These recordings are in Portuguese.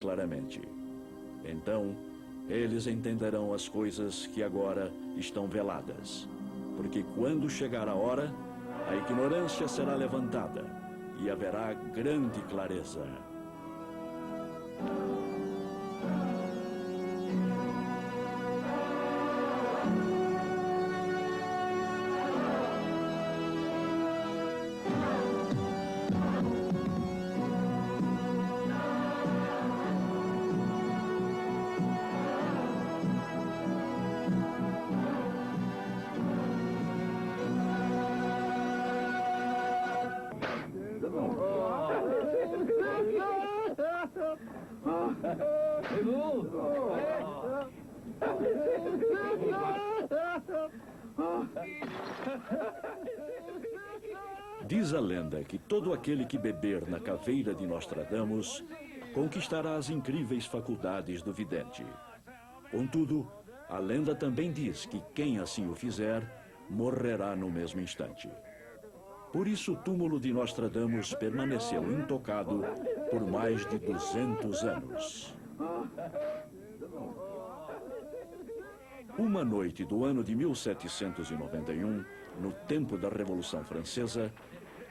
claramente. Então, eles entenderão as coisas que agora estão veladas. Porque quando chegar a hora, a ignorância será levantada e haverá grande clareza. Diz a lenda que todo aquele que beber na caveira de Nostradamus conquistará as incríveis faculdades do vidente. Contudo, a lenda também diz que quem assim o fizer morrerá no mesmo instante. Por isso, o túmulo de Nostradamus permaneceu intocado por mais de 200 anos. Uma noite do ano de 1791, no tempo da Revolução Francesa,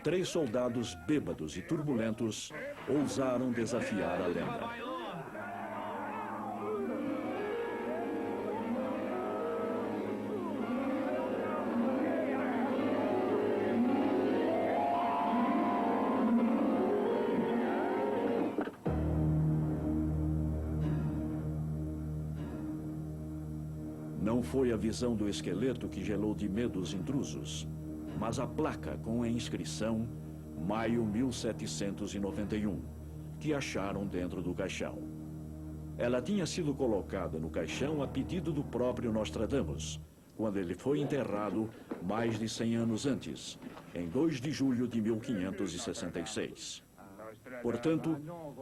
3 soldados bêbados e turbulentos ousaram desafiar a lenda. Não foi a visão do esqueleto que gelou de medo os intrusos, mas a placa com a inscrição Maio 1791, que acharam dentro do caixão. Ela tinha sido colocada no caixão a pedido do próprio Nostradamus, quando ele foi enterrado mais de 100 anos antes, em 2 de julho de 1566. Portanto,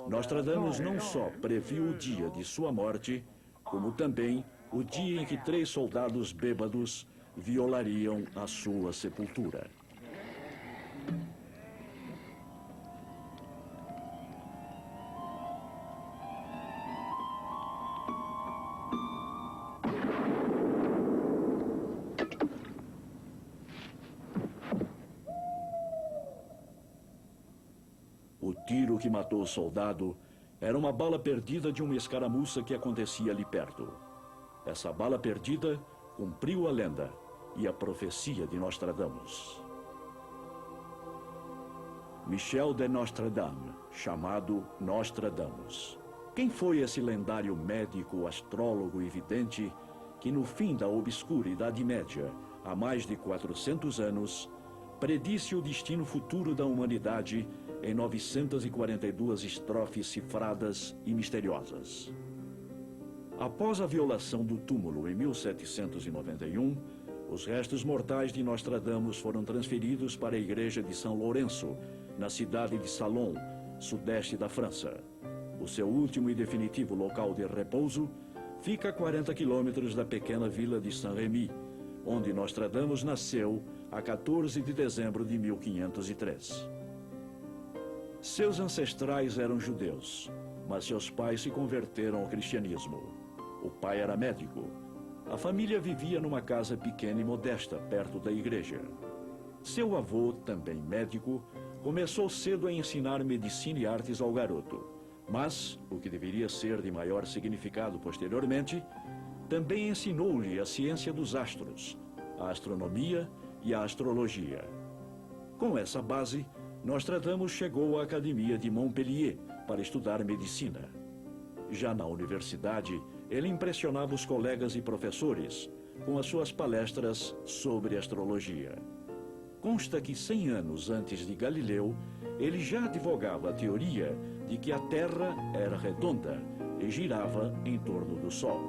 Nostradamus não só previu o dia de sua morte, como também o dia em que 3 soldados bêbados violariam a sua sepultura. O tiro que matou o soldado era uma bala perdida de uma escaramuça que acontecia ali perto. Essa bala perdida cumpriu a lenda e a profecia de Nostradamus. Michel de Nostradame, chamado Nostradamus. Quem foi esse lendário médico, astrólogo e vidente que no fim da obscura Idade Média, há mais de 400 anos, predisse o destino futuro da humanidade em 942 estrofes cifradas e misteriosas? Após a violação do túmulo em 1791, os restos mortais de Nostradamus foram transferidos para a igreja de São Lourenço, na cidade de Salon, sudeste da França. O seu último e definitivo local de repouso fica a 40 quilômetros da pequena vila de Saint-Rémy, onde Nostradamus nasceu a 14 de dezembro de 1503. Seus ancestrais eram judeus, mas seus pais se converteram ao cristianismo. O pai era médico. A família vivia numa casa pequena e modesta, perto da igreja. Seu avô, também médico, começou cedo a ensinar medicina e artes ao garoto. Mas, o que deveria ser de maior significado posteriormente, também ensinou-lhe a ciência dos astros, a astronomia e a astrologia. Com essa base, Nostradamus chegou à Academia de Montpellier para estudar medicina. Já na universidade, ele impressionava os colegas e professores com as suas palestras sobre astrologia. Consta que 100 anos antes de Galileu, ele já advogava a teoria de que a Terra era redonda e girava em torno do Sol.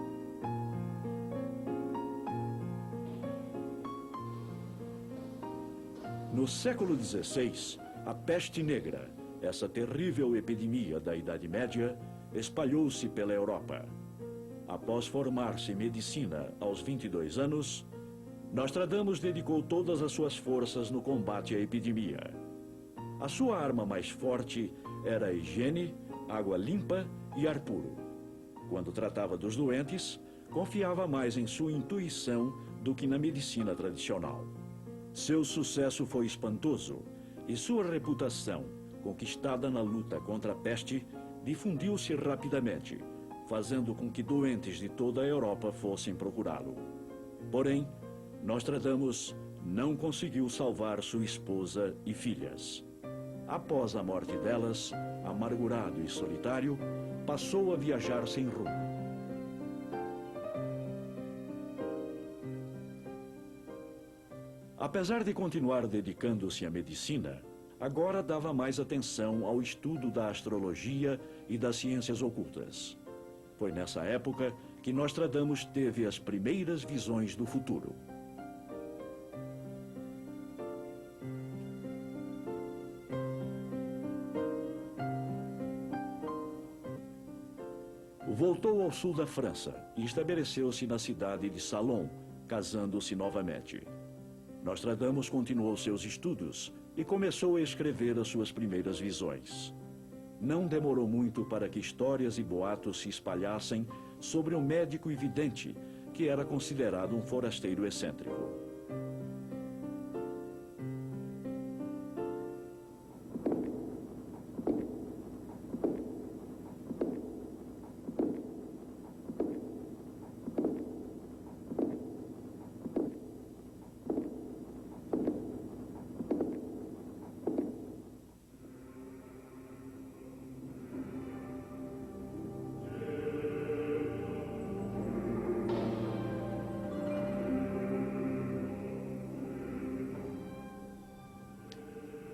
No século XVI, a peste negra, essa terrível epidemia da Idade Média, espalhou-se pela Europa. Após formar-se em medicina aos 22 anos, Nostradamus dedicou todas as suas forças no combate à epidemia. A sua arma mais forte era a higiene, água limpa e ar puro. Quando tratava dos doentes, confiava mais em sua intuição do que na medicina tradicional. Seu sucesso foi espantoso e sua reputação, conquistada na luta contra a peste, difundiu-se rapidamente, fazendo com que doentes de toda a Europa fossem procurá-lo. Porém, Nostradamus não conseguiu salvar sua esposa e filhas. Após a morte delas, amargurado e solitário, passou a viajar sem rumo. Apesar de continuar dedicando-se à medicina, agora dava mais atenção ao estudo da astrologia e das ciências ocultas. Foi nessa época que Nostradamus teve as primeiras visões do futuro. Voltou ao sul da França e estabeleceu-se na cidade de Salon, casando-se novamente. Nostradamus continuou seus estudos e começou a escrever as suas primeiras visões. Não demorou muito para que histórias e boatos se espalhassem sobre um médico vidente que era considerado um forasteiro excêntrico.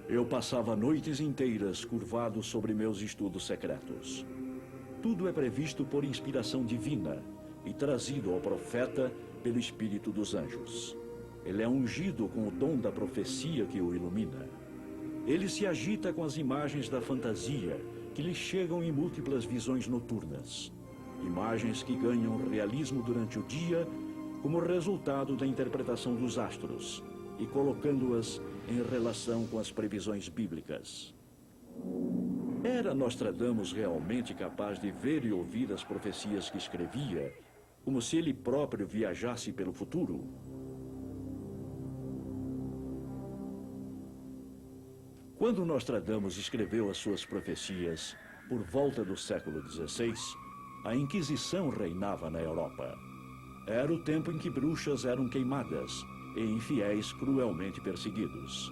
Eu passava noites inteiras curvado sobre meus estudos secretos. Tudo é previsto por inspiração divina e trazido ao profeta pelo Espírito dos Anjos. Ele é ungido com o dom da profecia que o ilumina. Ele se agita com as imagens da fantasia que lhe chegam em múltiplas visões noturnas. Imagens que ganham realismo durante o dia como resultado da interpretação dos astros e colocando-as em relação com as previsões bíblicas. Era Nostradamus realmente capaz de ver e ouvir as profecias que escrevia, como se ele próprio viajasse pelo futuro? Quando Nostradamus escreveu as suas profecias, por volta do século XVI, a Inquisição reinava na Europa. Era o tempo em que bruxas eram queimadas e infiéis cruelmente perseguidos.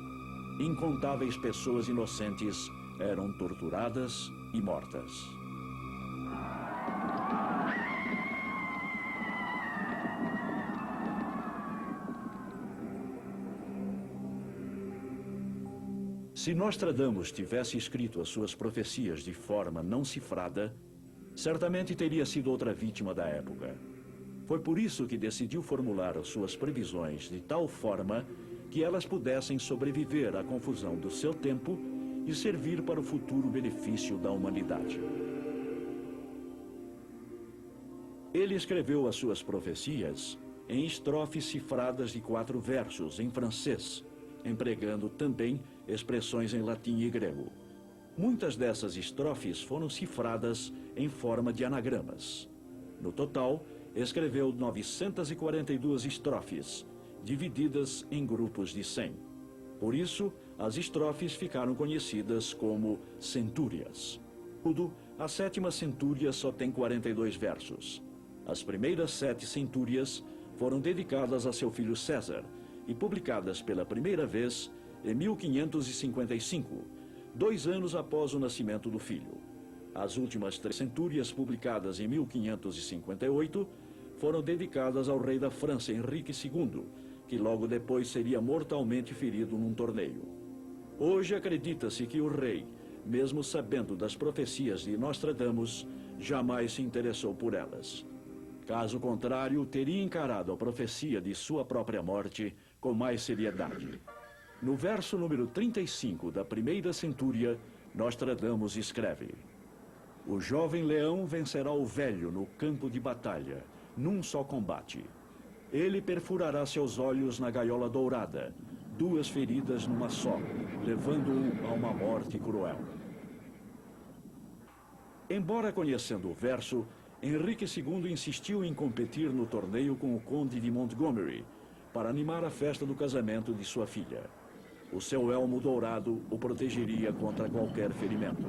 Incontáveis pessoas inocentes eram torturadas e mortas. Se Nostradamus tivesse escrito as suas profecias de forma não cifrada, certamente teria sido outra vítima da época. Foi por isso que decidiu formular as suas previsões de tal forma que elas pudessem sobreviver à confusão do seu tempo e servir para o futuro benefício da humanidade. Ele escreveu as suas profecias em estrofes cifradas de 4 versos em francês, empregando também expressões em latim e grego. Muitas dessas estrofes foram cifradas em forma de anagramas. No total, escreveu 942 estrofes, divididas em grupos de 100. Por isso, as estrofes ficaram conhecidas como centúrias. A 7ª centúria só tem 42 versos. As primeiras 7 centúrias foram dedicadas a seu filho César e publicadas pela primeira vez em 1555, 2 anos após o nascimento do filho. As últimas 3 centúrias, publicadas em 1558, foram dedicadas ao rei da França, Henrique II, que logo depois seria mortalmente ferido num torneio. Hoje acredita-se que o rei, mesmo sabendo das profecias de Nostradamus, jamais se interessou por elas. Caso contrário, teria encarado a profecia de sua própria morte com mais seriedade. No verso número 35 da primeira centúria, Nostradamus escreve: "O jovem leão vencerá o velho no campo de batalha, num só combate. Ele perfurará seus olhos na gaiola dourada, 2 feridas numa só, levando-o a uma morte cruel." Embora conhecendo o verso, Henrique II insistiu em competir no torneio com o Conde de Montgomery, para animar a festa do casamento de sua filha. O seu elmo dourado o protegeria contra qualquer ferimento.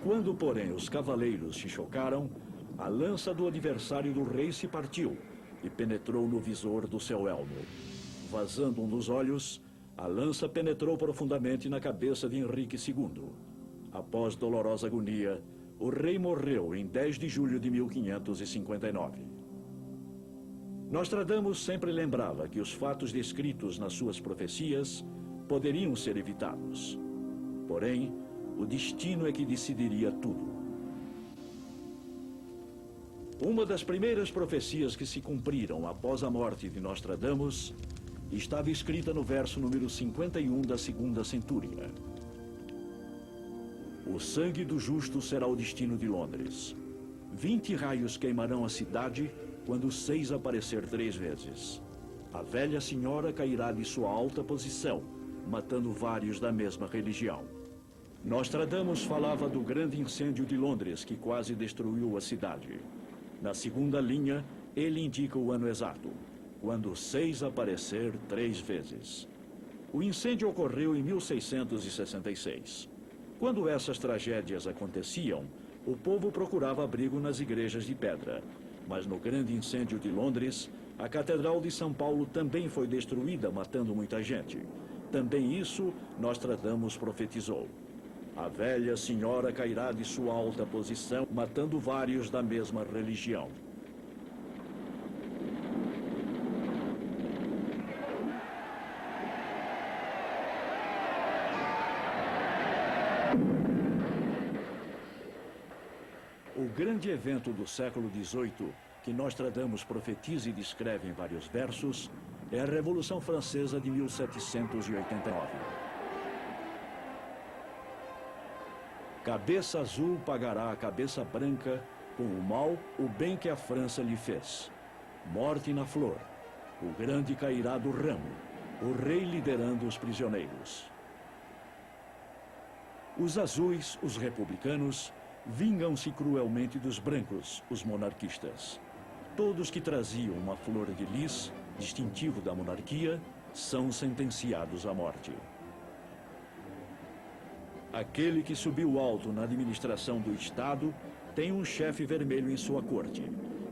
Quando, porém, os cavaleiros se chocaram, a lança do adversário do rei se partiu e penetrou no visor do seu elmo. Vazando um dos olhos, a lança penetrou profundamente na cabeça de Henrique II. Após dolorosa agonia, o rei morreu em 10 de julho de 1559. Nostradamus sempre lembrava que os fatos descritos nas suas profecias poderiam ser evitados. Porém, o destino é que decidiria tudo. Uma das primeiras profecias que se cumpriram após a morte de Nostradamus estava escrita no verso número 51 da segunda centúria. O sangue do justo será o destino de Londres. 20 raios queimarão a cidade quando 6 aparecer 3 vezes. A velha senhora cairá de sua alta posição, matando vários da mesma religião. Nostradamus falava do grande incêndio de Londres que quase destruiu a cidade. Na segunda linha, ele indica o ano exato, quando 6 aparecer 3 vezes. O incêndio ocorreu em 1666. Quando essas tragédias aconteciam, o povo procurava abrigo nas igrejas de pedra. Mas no grande incêndio de Londres, a Catedral de São Paulo também foi destruída, matando muita gente. Também isso Nostradamus profetizou. A velha senhora cairá de sua alta posição, matando vários da mesma religião. O grande evento do século XVIII, que Nostradamus profetiza e descreve em vários versos, é a Revolução Francesa de 1789. Cabeça azul pagará a cabeça branca com o mal, o bem que a França lhe fez. Morte na flor, o grande cairá do ramo, o rei liderando os prisioneiros. Os azuis, os republicanos, vingam-se cruelmente dos brancos, os monarquistas. Todos que traziam uma flor de lis, distintivo da monarquia, são sentenciados à morte. Aquele que subiu alto na administração do Estado tem um chefe vermelho em sua corte.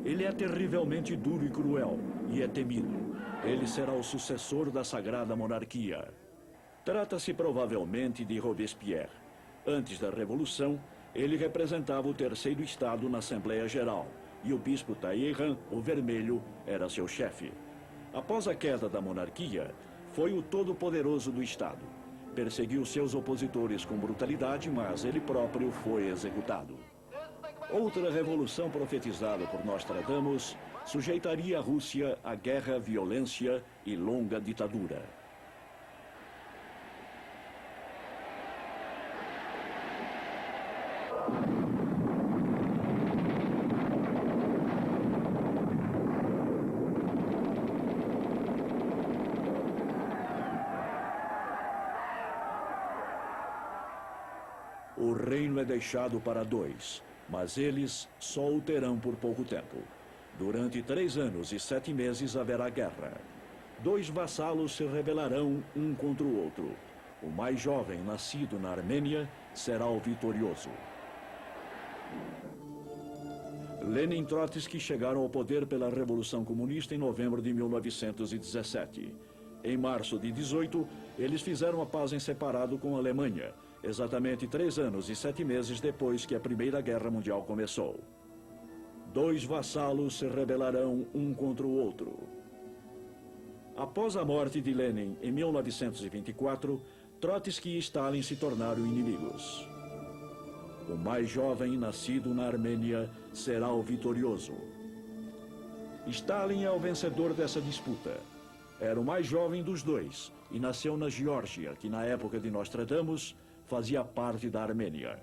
Ele é terrivelmente duro e cruel, e é temido. Ele será o sucessor da sagrada monarquia. Trata-se provavelmente de Robespierre. Antes da Revolução, ele representava o terceiro Estado na Assembleia Geral, e o bispo Talleyrand, o vermelho, era seu chefe. Após a queda da monarquia, foi o todo-poderoso do Estado. Perseguiu seus opositores com brutalidade, mas ele próprio foi executado. Outra revolução profetizada por Nostradamus sujeitaria a Rússia à guerra, violência e longa ditadura. O reino é deixado para 2, mas eles só o terão por pouco tempo. Durante 3 anos e 7 meses haverá guerra. 2 vassalos se rebelarão um contra o outro. O mais jovem, nascido na Armênia, será o vitorioso. Lenin e Trotsky chegaram ao poder pela Revolução Comunista em novembro de 1917. Em março de 18, eles fizeram a paz em separado com a Alemanha, exatamente 3 anos e 7 meses depois que a Primeira Guerra Mundial começou. 2 vassalos se rebelarão um contra o outro. Após a morte de Lenin em 1924, Trotsky e Stalin se tornaram inimigos. O mais jovem, nascido na Armênia, será o vitorioso. Stalin é o vencedor dessa disputa. Era o mais jovem dos 2 e nasceu na Geórgia, que na época de Nostradamus fazia parte da Armênia.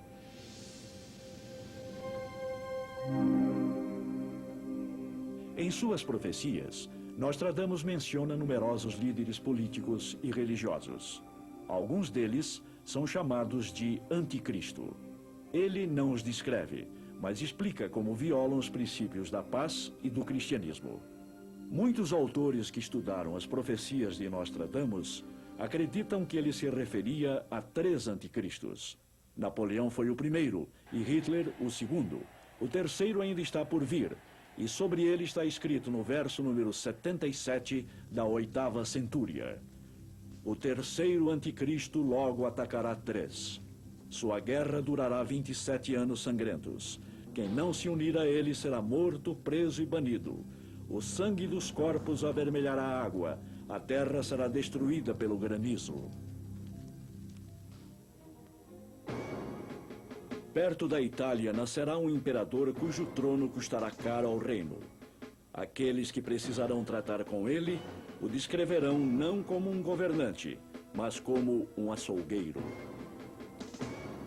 Em suas profecias, Nostradamus menciona numerosos líderes políticos e religiosos. Alguns deles são chamados de Anticristo. Ele não os descreve, mas explica como violam os princípios da paz e do cristianismo. Muitos autores que estudaram as profecias de Nostradamus acreditam que ele se referia a 3 anticristos. Napoleão foi o primeiro e Hitler o segundo. O terceiro ainda está por vir, e sobre ele está escrito no verso número 77 da 8ª centúria. O terceiro anticristo logo atacará 3. Sua guerra durará 27 anos sangrentos. Quem não se unir a ele será morto, preso e banido. O sangue dos corpos avermelhará a água. A terra será destruída pelo granizo. Perto da Itália nascerá um imperador cujo trono custará caro ao reino. Aqueles que precisarão tratar com ele o descreverão não como um governante, mas como um açougueiro.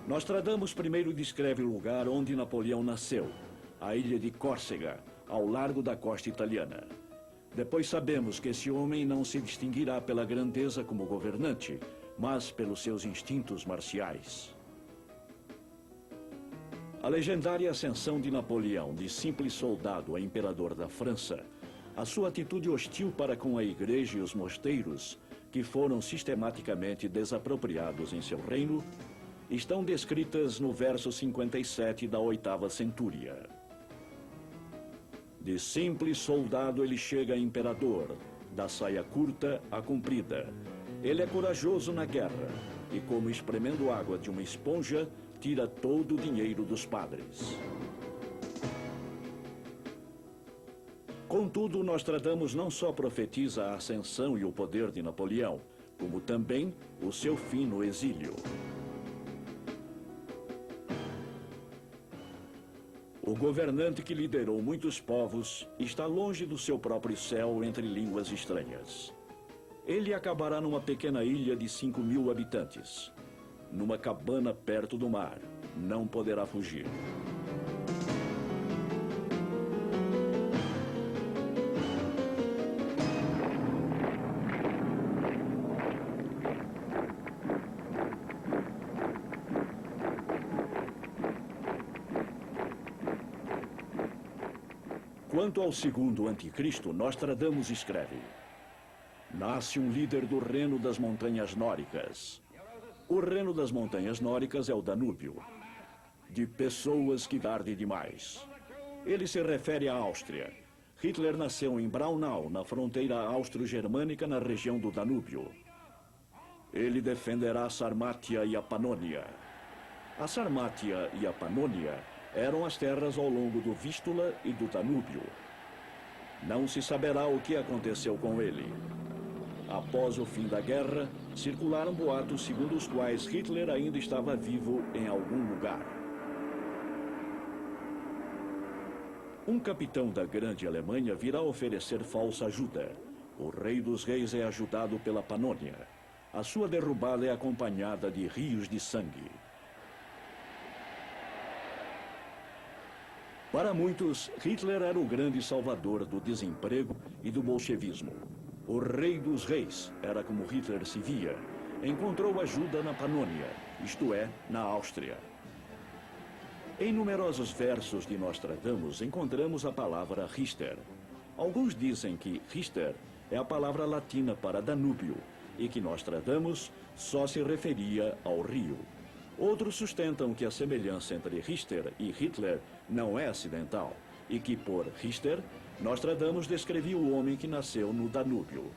Nostradamus primeiro descreve o lugar onde Napoleão nasceu, a ilha de Córcega, ao largo da costa italiana. Depois sabemos que esse homem não se distinguirá pela grandeza como governante, mas pelos seus instintos marciais. A legendária ascensão de Napoleão, de simples soldado a imperador da França, a sua atitude hostil para com a igreja e os mosteiros, que foram sistematicamente desapropriados em seu reino, estão descritas no verso 57 da 8ª centúria. De simples soldado ele chega a imperador, da saia curta à comprida. Ele é corajoso na guerra e, como espremendo água de uma esponja, tira todo o dinheiro dos padres. Contudo, Nostradamus não só profetiza a ascensão e o poder de Napoleão, como também o seu fim no exílio. O governante que liderou muitos povos está longe do seu próprio céu entre línguas estranhas. Ele acabará numa pequena ilha de 5.000 habitantes. Numa cabana perto do mar. Não poderá fugir. Quanto ao segundo anticristo, Nostradamus escreve: nasce um líder do reino das montanhas nóricas. O reino das montanhas nórdicas é o Danúbio, de pessoas que arde demais. Ele se refere à Áustria. Hitler nasceu em Braunau, na fronteira austro-germânica, na região do Danúbio. Ele defenderá a Sarmátia e a Panônia. A Sarmátia e a Panônia eram as terras ao longo do Vístula e do Danúbio. Não se saberá o que aconteceu com ele. Após o fim da guerra, circularam boatos segundo os quais Hitler ainda estava vivo em algum lugar. Um capitão da Grande Alemanha virá oferecer falsa ajuda. O rei dos reis é ajudado pela Panônia. A sua derrubada é acompanhada de rios de sangue. Para muitos, Hitler era o grande salvador do desemprego e do bolchevismo. O rei dos reis, era como Hitler se via, encontrou ajuda na Panônia, isto é, na Áustria. Em numerosos versos de Nostradamus encontramos a palavra Richter. Alguns dizem que Richter é a palavra latina para Danúbio e que Nostradamus só se referia ao rio. Outros sustentam que a semelhança entre Richter e Hitler não é acidental e que, por Richter, Nostradamus descrevia o homem que nasceu no Danúbio.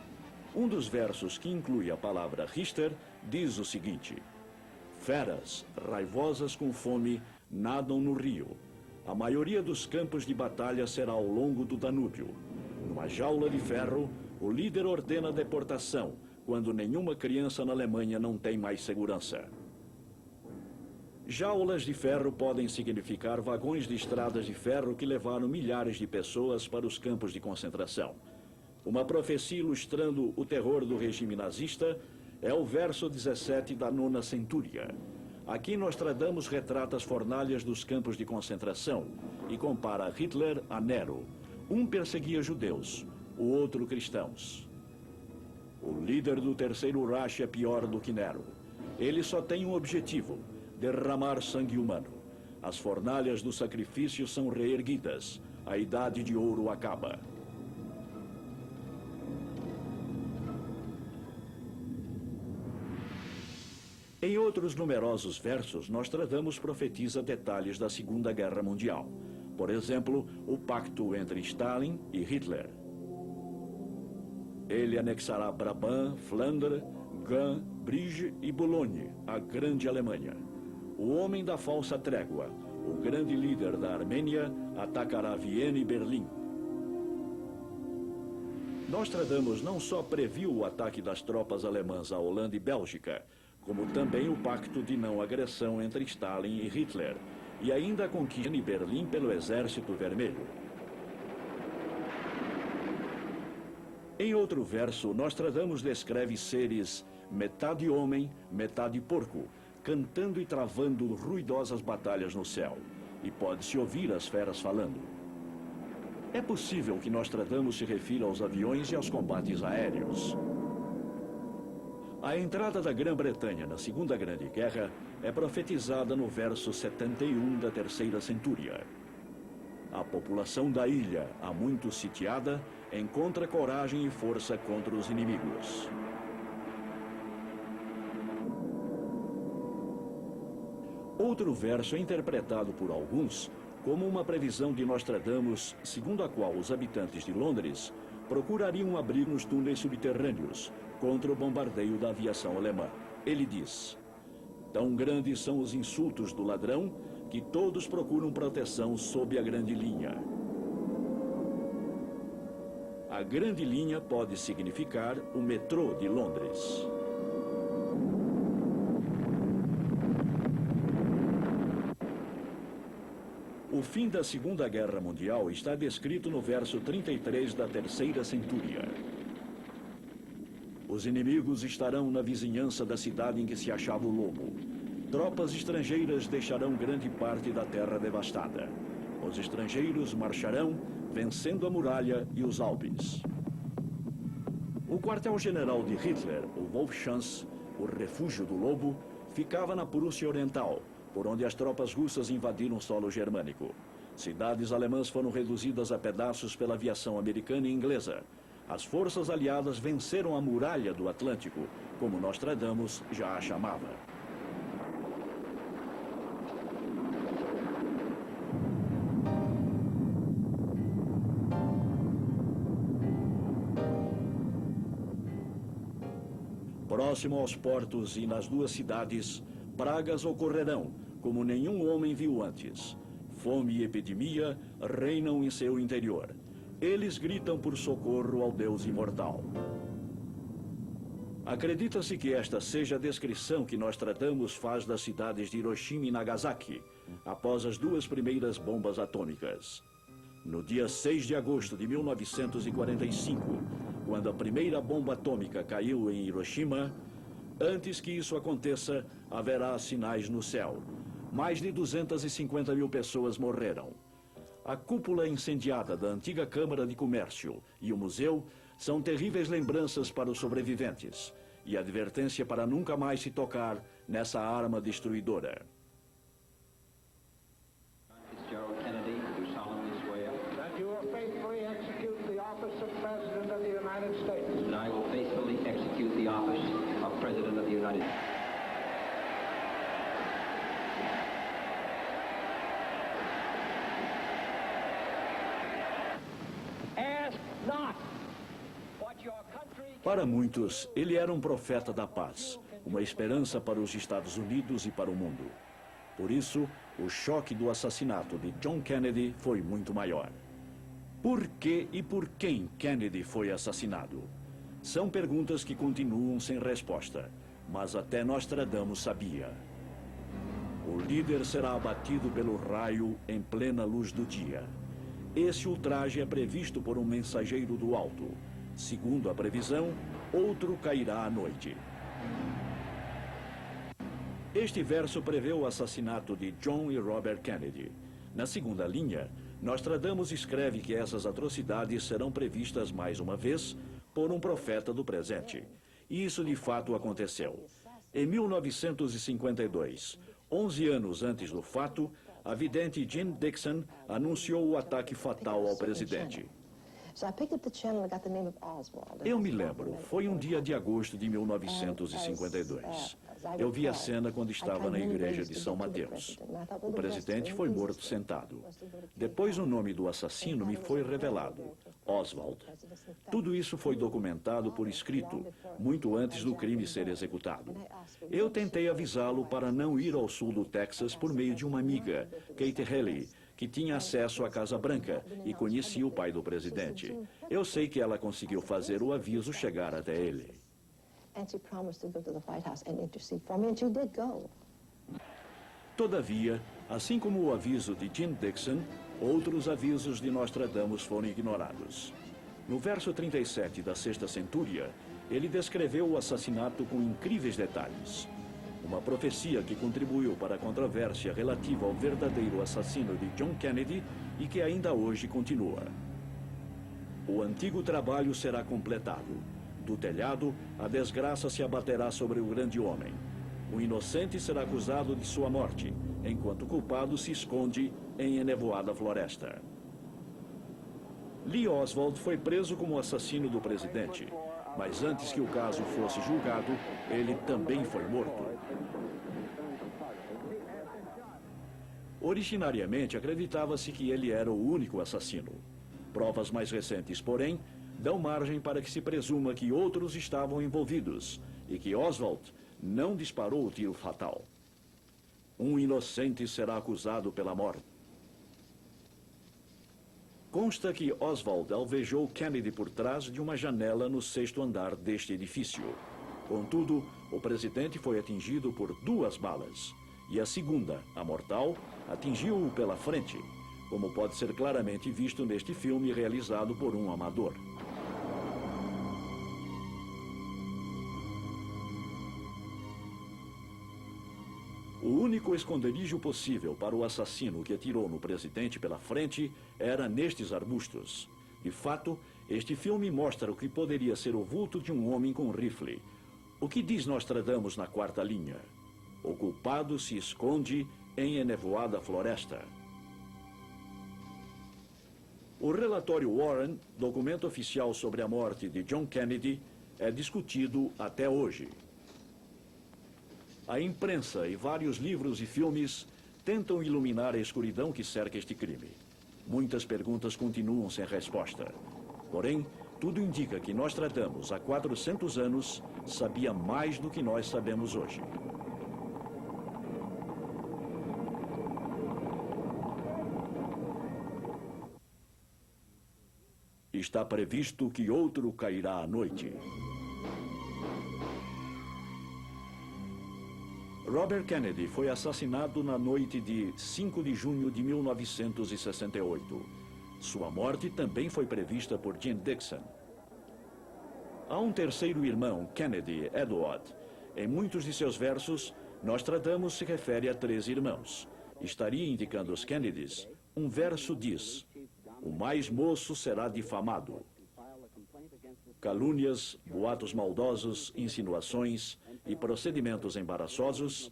Um dos versos que inclui a palavra Richter diz o seguinte: feras, raivosas com fome, nadam no rio. A maioria dos campos de batalha será ao longo do Danúbio. Numa jaula de ferro, o líder ordena a deportação, quando nenhuma criança na Alemanha não tem mais segurança. Jaulas de ferro podem significar vagões de estradas de ferro que levaram milhares de pessoas para os campos de concentração. Uma profecia ilustrando o terror do regime nazista é o verso 17 da 9ª centúria. Aqui Nostradamus retrata as fornalhas dos campos de concentração e compara Hitler a Nero, Um perseguia judeus, o outro cristãos. O líder do Terceiro Reich é pior do que Nero. Ele só tem um objetivo: derramar sangue humano. As fornalhas do sacrifício são reerguidas. A idade de ouro acaba. Em outros numerosos versos, Nostradamus profetiza detalhes da Segunda Guerra Mundial. Por exemplo, o pacto entre Stalin e Hitler. Ele anexará Brabant, Flandre, Gand, Brigue e Boulogne, a grande Alemanha. O homem da falsa trégua, o grande líder da Armênia, atacará Viena e Berlim. Nostradamus não só previu o ataque das tropas alemãs à Holanda e Bélgica, como também o pacto de não agressão entre Stalin e Hitler, e ainda a conquista de Berlim pelo Exército Vermelho. Em outro verso, Nostradamus descreve seres metade homem, metade porco, cantando e travando ruidosas batalhas no céu, e pode-se ouvir as feras falando. É possível que Nostradamus se refira aos aviões e aos combates aéreos. A entrada da Grã-Bretanha na Segunda Grande Guerra é profetizada no verso 71 da Terceira Centúria. A população da ilha, há muito sitiada, encontra coragem e força contra os inimigos. Outro verso é interpretado por alguns como uma previsão de Nostradamus, segundo a qual os habitantes de Londres procurariam um abrigo nos túneis subterrâneos contra o bombardeio da aviação alemã. Ele diz: tão grandes são os insultos do ladrão que todos procuram proteção sob a grande linha. A grande linha pode significar o metrô de Londres. O fim da Segunda Guerra Mundial está descrito no verso 33 da Terceira Centúria. Os inimigos estarão na vizinhança da cidade em que se achava o lobo. Tropas estrangeiras deixarão grande parte da terra devastada. Os estrangeiros marcharão, vencendo a muralha e os Alpes. O quartel-general de Hitler, o Wolfschanz, o refúgio do lobo, ficava na Prússia Oriental, por onde as tropas russas invadiram o solo germânico. Cidades alemãs foram reduzidas a pedaços pela aviação americana e inglesa. As forças aliadas venceram a muralha do Atlântico, como Nostradamus já a chamava. Próximo aos portos e nas duas cidades, pragas ocorrerão, como nenhum homem viu antes. Fome e epidemia reinam em seu interior. Eles gritam por socorro ao Deus imortal. Acredita-se que esta seja a descrição que Nostradamus faz das cidades de Hiroshima e Nagasaki, após as duas primeiras bombas atômicas. No dia 6 de agosto de 1945, quando a primeira bomba atômica caiu em Hiroshima, antes que isso aconteça, haverá sinais no céu. Mais de 250 mil pessoas morreram. A cúpula incendiada da antiga Câmara de Comércio e o museu são terríveis lembranças para os sobreviventes e advertência para nunca mais se tocar nessa arma destruidora. Gerald Kennedy, do solemnly swear that you will faithfully execute the office of President of the United States. that I will faithfully execute the office of President of the United States. Ask not what your country Para muitos, ele era um profeta da paz, uma esperança para os Estados Unidos e para o mundo. Por isso, o choque do assassinato de John Kennedy foi muito maior. Por que e por quem Kennedy foi assassinado? São perguntas que continuam sem resposta, mas até Nostradamus sabia. O líder será abatido pelo raio em plena luz do dia. Esse ultraje é previsto por um mensageiro do alto. Segundo a previsão, outro cairá à noite. Este verso prevê o assassinato de John e Robert Kennedy. Na segunda linha, Nostradamus escreve que essas atrocidades serão previstas mais uma vez por um profeta do presente. E isso de fato aconteceu. Em 1952, 11 anos antes do fato, a vidente Jean Dixon anunciou o ataque fatal ao presidente. Eu me lembro, foi um dia de agosto de 1952. Eu vi a cena quando estava na igreja de São Mateus. O presidente foi morto sentado. Depois o nome do assassino me foi revelado, Oswald. Tudo isso foi documentado por escrito, muito antes do crime ser executado. Eu tentei avisá-lo para não ir ao sul do Texas por meio de uma amiga, Kate Haley, que tinha acesso à Casa Branca e conhecia o pai do presidente. Eu sei que ela conseguiu fazer o aviso chegar até ele. Todavia, assim como o aviso de Jean Dixon, outros avisos de Nostradamus foram ignorados. No verso 37 da Sexta Centúria, ele descreveu o assassinato com incríveis detalhes. Uma profecia que contribuiu para a controvérsia relativa ao verdadeiro assassino de John Kennedy e que ainda hoje continua. O antigo trabalho será completado. Do telhado, a desgraça se abaterá sobre o grande homem. O inocente será acusado de sua morte, enquanto o culpado se esconde em enevoada floresta. Lee Oswald foi preso como assassino do presidente, mas antes que o caso fosse julgado, ele também foi morto. Originariamente, acreditava-se que ele era o único assassino. Provas mais recentes, porém, dão margem para que se presuma que outros estavam envolvidos e que Oswald não disparou o tiro fatal. Um inocente será acusado pela morte. Consta que Oswald alvejou Kennedy por trás de uma janela no 6º andar deste edifício. Contudo, o presidente foi atingido por 2 balas, e a segunda, a mortal, atingiu-o pela frente, como pode ser claramente visto neste filme realizado por um amador. O único esconderijo possível para o assassino que atirou no presidente pela frente era nestes arbustos. De fato, este filme mostra o que poderia ser o vulto de um homem com rifle. O que diz Nostradamus na 4ª linha? O culpado se esconde em enevoada floresta. O relatório Warren, documento oficial sobre a morte de John Kennedy, é discutido até hoje. A imprensa e vários livros e filmes tentam iluminar a escuridão que cerca este crime. Muitas perguntas continuam sem resposta. Porém, tudo indica que Nostradamus, há 400 anos, sabia mais do que nós sabemos hoje. Está previsto que outro cairá à noite. Robert Kennedy foi assassinado na noite de 5 de junho de 1968. Sua morte também foi prevista por Jean Dixon. Há um terceiro irmão, Kennedy, Edward. Em muitos de seus versos, Nostradamus se refere a 3 irmãos. Estaria indicando os Kennedys. Um verso diz: o mais moço será difamado. Calúnias, boatos maldosos, insinuações e procedimentos embaraçosos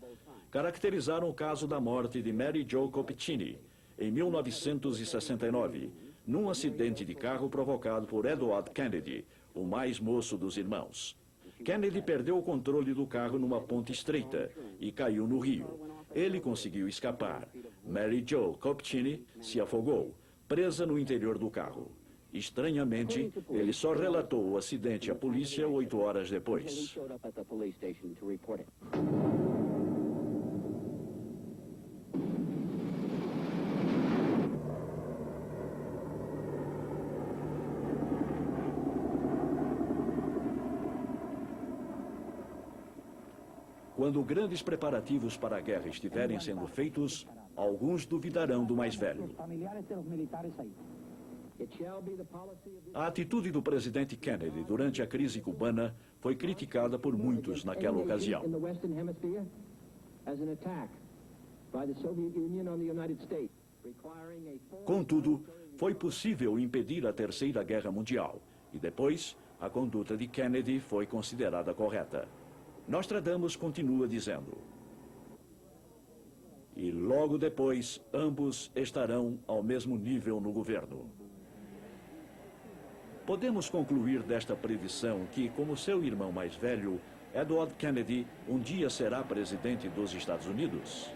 caracterizaram o caso da morte de Mary Jo Kopechne, em 1969, num acidente de carro provocado por Edward Kennedy, o mais moço dos irmãos. Kennedy perdeu o controle do carro numa ponte estreita e caiu no rio. Ele conseguiu escapar. Mary Jo Kopechne se afogou, presa no interior do carro. Estranhamente, ele só relatou o acidente à polícia 8 horas depois. Quando grandes preparativos para a guerra estiverem sendo feitos, alguns duvidarão do mais velho. A atitude do presidente Kennedy durante a crise cubana foi criticada por muitos naquela ocasião. Contudo, foi possível impedir a Terceira Guerra Mundial e depois a conduta de Kennedy foi considerada correta. Nostradamus continua dizendo: e logo depois ambos estarão ao mesmo nível no governo. Podemos concluir desta previsão que, como seu irmão mais velho, Edward Kennedy um dia será presidente dos Estados Unidos?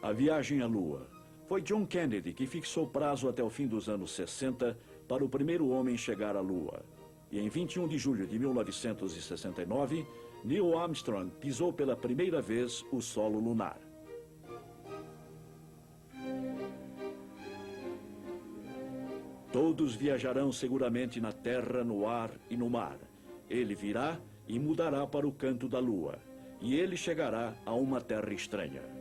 A viagem à Lua. Foi John Kennedy que fixou prazo até o fim dos anos 60 para o primeiro homem chegar à Lua. E em 21 de julho de 1969, Neil Armstrong pisou pela primeira vez o solo lunar. Todos viajarão seguramente na terra, no ar e no mar. Ele virá e mudará para o canto da Lua. E ele chegará a uma terra estranha.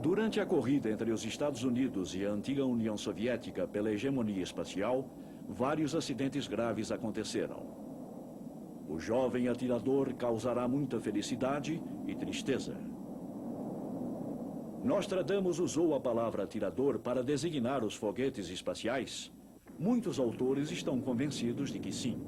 Durante a corrida entre os Estados Unidos e a antiga União Soviética pela hegemonia espacial, vários acidentes graves aconteceram. O jovem atirador causará muita felicidade e tristeza. Nostradamus usou a palavra atirador para designar os foguetes espaciais? Muitos autores estão convencidos de que sim.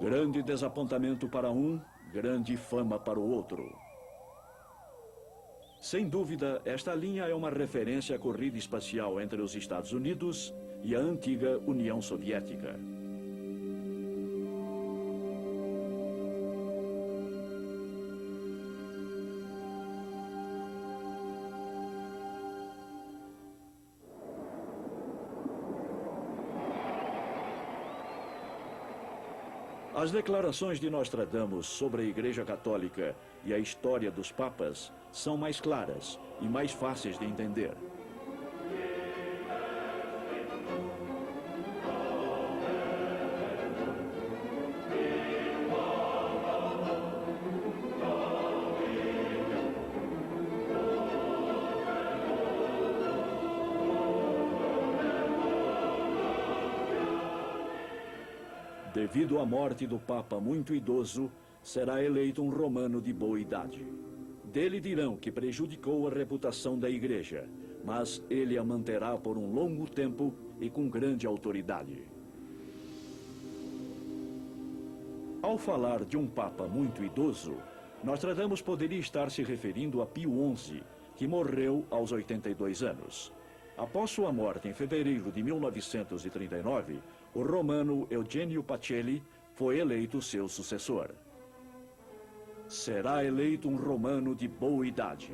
Grande desapontamento para um, grande fama para o outro. Sem dúvida, esta linha é uma referência à corrida espacial entre os Estados Unidos e a antiga União Soviética. As declarações de Nostradamus sobre a Igreja Católica e a história dos papas são mais claras e mais fáceis de entender. Devido à morte do Papa muito idoso, será eleito um romano de boa idade. Dele dirão que prejudicou a reputação da Igreja, mas ele a manterá por um longo tempo e com grande autoridade. Ao falar de um Papa muito idoso, Nostradamus poderia estar se referindo a Pio XI, que morreu aos 82 anos. Após sua morte em fevereiro de 1939, o romano Eugenio Pacelli foi eleito seu sucessor. Será eleito um romano de boa idade.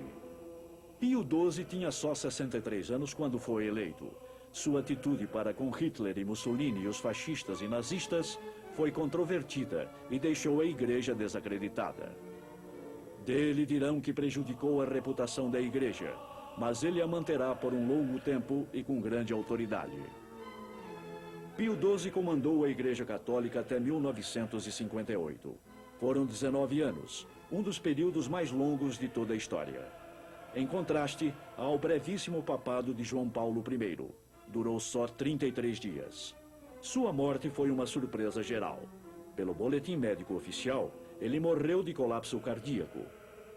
Pio XII tinha só 63 anos quando foi eleito. Sua atitude para com Hitler e Mussolini e os fascistas e nazistas foi controvertida e deixou a Igreja desacreditada. Dele dirão que prejudicou a reputação da Igreja, mas ele a manterá por um longo tempo e com grande autoridade. Pio XII comandou a Igreja Católica até 1958. Foram 19 anos, um dos períodos mais longos de toda a história. Em contraste ao brevíssimo papado de João Paulo I, durou só 33 dias. Sua morte foi uma surpresa geral. Pelo boletim médico oficial, ele morreu de colapso cardíaco.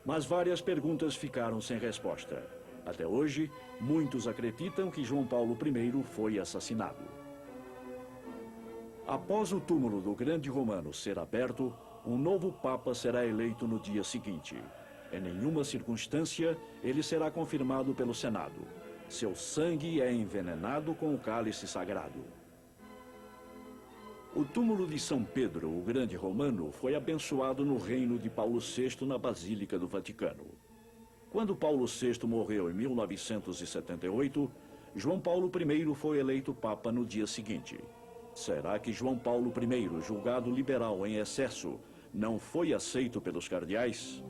Mas várias perguntas ficaram sem resposta. Até hoje, muitos acreditam que João Paulo I foi assassinado. Após o túmulo do grande romano ser aberto, um novo Papa será eleito no dia seguinte. Em nenhuma circunstância, ele será confirmado pelo Senado. Seu sangue é envenenado com o cálice sagrado. O túmulo de São Pedro, o grande romano, foi abençoado no reino de Paulo VI na Basílica do Vaticano. Quando Paulo VI morreu em 1978, João Paulo I foi eleito Papa no dia seguinte. Será que João Paulo I, julgado liberal em excesso, não foi aceito pelos cardeais?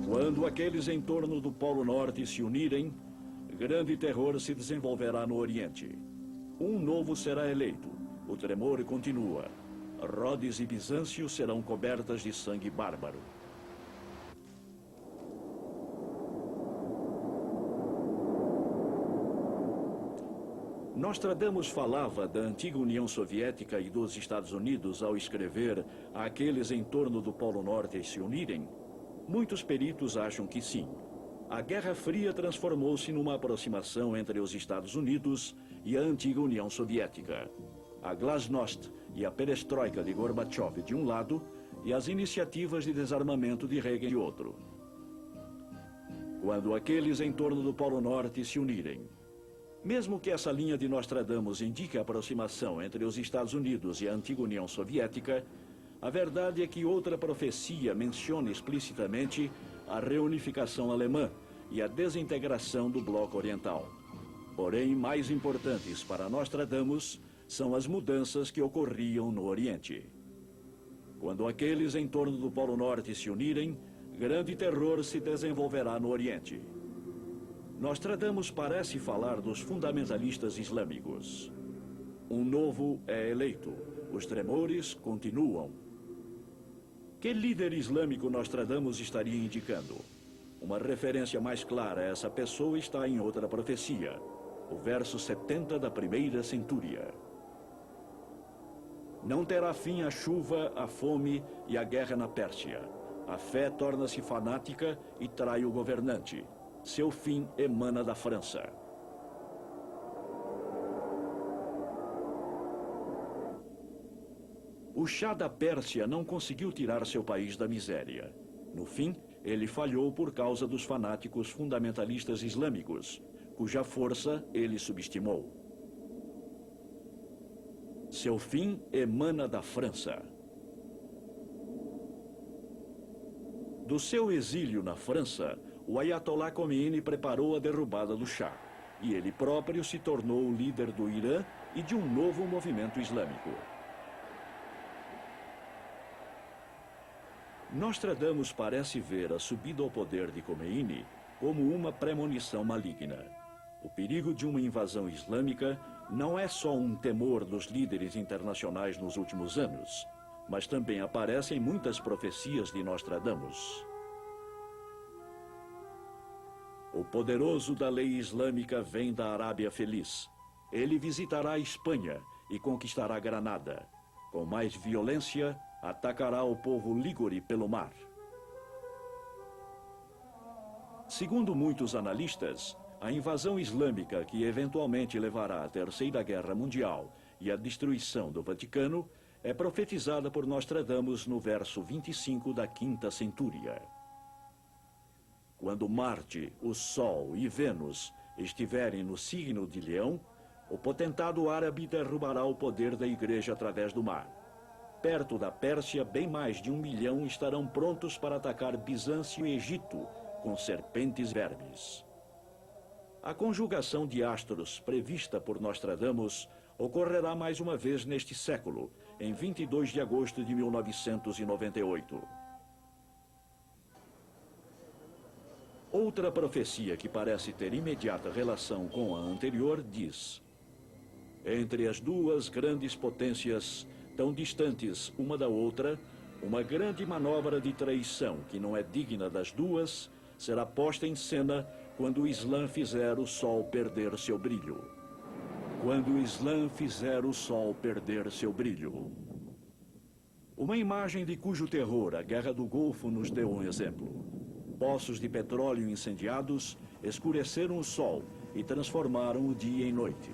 Quando aqueles em torno do Polo Norte se unirem, grande terror se desenvolverá no Oriente. Um novo será eleito. O tremor continua. Rhodes e Bizâncio serão cobertas de sangue bárbaro. Nostradamus falava da antiga União Soviética e dos Estados Unidos ao escrever aqueles em torno do Polo Norte se unirem? Muitos peritos acham que sim. A Guerra Fria transformou-se numa aproximação entre os Estados Unidos e a antiga União Soviética. A Glasnost e a Perestroika de Gorbachev de um lado e as iniciativas de desarmamento de Reagan de outro. Quando aqueles em torno do Polo Norte se unirem, mesmo que essa linha de Nostradamus indique a aproximação entre os Estados Unidos e a antiga União Soviética, a verdade é que outra profecia menciona explicitamente a reunificação alemã e a desintegração do bloco oriental. Porém, mais importantes para Nostradamus são as mudanças que ocorriam no Oriente. Quando aqueles em torno do Polo Norte se unirem, grande terror se desenvolverá no Oriente. Nostradamus parece falar dos fundamentalistas islâmicos. Um novo é eleito. Os tremores continuam. Que líder islâmico Nostradamus estaria indicando? Uma referência mais clara a essa pessoa está em outra profecia, o verso 70 da primeira centúria. Não terá fim a chuva, a fome e a guerra na Pérsia. A fé torna-se fanática e trai o governante. Seu fim emana da França. O Shah da Pérsia não conseguiu tirar seu país da miséria. No fim, ele falhou por causa dos fanáticos fundamentalistas islâmicos, cuja força ele subestimou. Seu fim emana da França. Do seu exílio na França, o Ayatollah Khomeini preparou a derrubada do Shah, e ele próprio se tornou o líder do Irã e de um novo movimento islâmico. Nostradamus parece ver a subida ao poder de Khomeini como uma premonição maligna. O perigo de uma invasão islâmica não é só um temor dos líderes internacionais nos últimos anos, mas também aparece em muitas profecias de Nostradamus. O poderoso da lei islâmica vem da Arábia Feliz. Ele visitará a Espanha e conquistará Granada. Com mais violência, atacará o povo lígure pelo mar. Segundo muitos analistas, a invasão islâmica que eventualmente levará à Terceira Guerra Mundial e à destruição do Vaticano é profetizada por Nostradamus no verso 25 da quinta centúria. Quando Marte, o Sol e Vênus estiverem no signo de Leão, o potentado árabe derrubará o poder da igreja através do mar. Perto da Pérsia, bem mais de 1 milhão estarão prontos para atacar Bizâncio e Egito com serpentes e vermes. A conjugação de astros prevista por Nostradamus ocorrerá mais uma vez neste século, em 22 de agosto de 1998. Outra profecia que parece ter imediata relação com a anterior diz: entre as duas grandes potências, tão distantes uma da outra, uma grande manobra de traição que não é digna das duas será posta em cena quando o Islã fizer o sol perder seu brilho. Quando o Islã fizer o sol perder seu brilho. Uma imagem de cujo terror a Guerra do Golfo nos deu um exemplo. Poços de petróleo incendiados escureceram o sol e transformaram o dia em noite.